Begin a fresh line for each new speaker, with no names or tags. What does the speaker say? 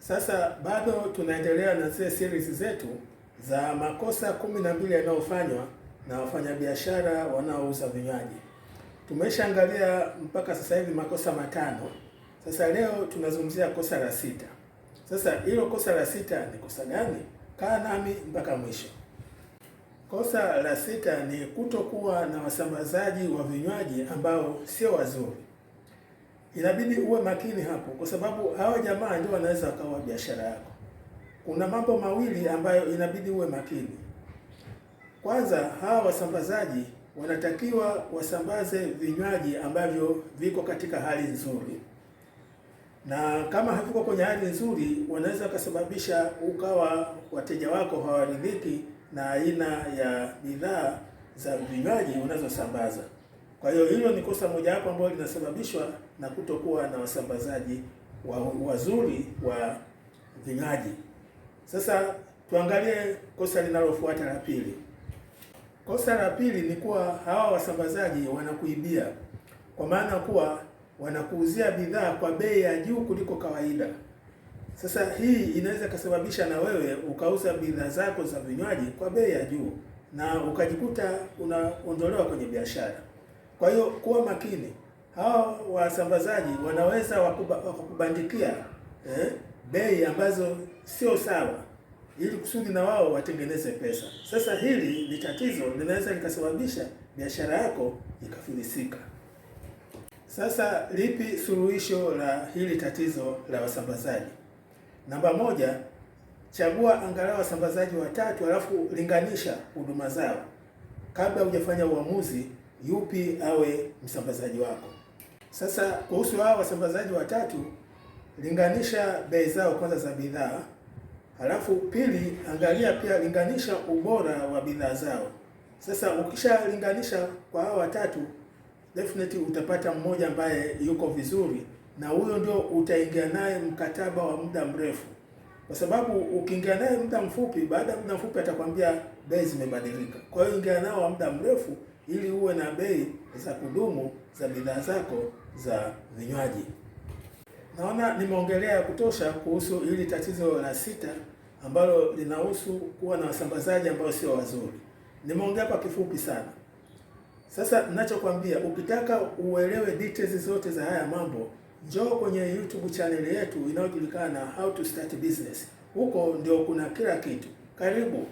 Sasa bado tunaendelea na zile series zetu za makosa 12 yanayofanywa na wafanyabiashara wanaouza vinywaji. Tumeshaangalia mpaka sasa hivi makosa 5. Sasa leo tunazungumzia kosa la 6. Sasa hilo kosa la 6 ni kosa gani? Kaa nami mpaka mwisho. Kosa la 6 ni kutokuwa na wasambazaji wa vinywaji ambao sio wazuri. Inabidi uwe makini hapo, kwa sababu hawa jamaa ndio wanaweza wakaua biashara yako. Kuna mambo mawili ambayo inabidi uwe makini. Kwanza, hawa wasambazaji wanatakiwa wasambaze vinywaji ambavyo viko katika hali nzuri, na kama haviko kwenye hali nzuri, wanaweza wakasababisha ukawa wateja wako hawaridhiki na aina ya bidhaa za vinywaji unazosambaza. Kwa hiyo hilo ni kosa mojawapo ambalo linasababishwa na kutokuwa na wasambazaji wazuri wa vinywaji. Sasa tuangalie kosa linalofuata la pili. Kosa la pili ni kuwa hawa wasambazaji wanakuibia, kwa maana kuwa wanakuuzia bidhaa kwa bei ya juu kuliko kawaida. Sasa hii inaweza kusababisha na wewe ukauza bidhaa zako za vinywaji kwa bei ya juu na ukajikuta unaondolewa kwenye biashara. Kwa hiyo kuwa makini, hao wasambazaji wanaweza wakakubandikia bei ambazo sio sawa, ili kusudi na wao watengeneze pesa. Sasa hili ni tatizo, linaweza likasababisha biashara yako ikafilisika. Sasa lipi suluhisho la hili tatizo la wasambazaji? Namba 1, chagua angalau wasambazaji 3, alafu linganisha huduma zao kabla hujafanya uamuzi yupi awe msambazaji wako. Sasa kuhusu hao wasambazaji 3, linganisha bei zao kwanza za bidhaa, halafu pili, angalia pia linganisha ubora wa bidhaa zao. Sasa ukishalinganisha kwa hao 3, definitely utapata mmoja ambaye yuko vizuri, na huyo ndio utaingia naye mkataba wa muda mrefu, kwa sababu ukiingia naye muda mfupi, baada ya muda mfupi atakwambia bei zimebadilika. Kwa hiyo ingia nao wa muda mrefu ili uwe na bei za kudumu za bidhaa zako za vinywaji. Naona nimeongelea ya kutosha kuhusu hili tatizo la 6 ambalo linahusu kuwa na wasambazaji ambao sio wazuri. Nimeongea kwa kifupi sana. Sasa ninachokwambia, ukitaka uelewe details zote za haya mambo, njoo kwenye YouTube channel yetu inayojulikana How to Start Business. Huko ndio kuna kila kitu. Karibu.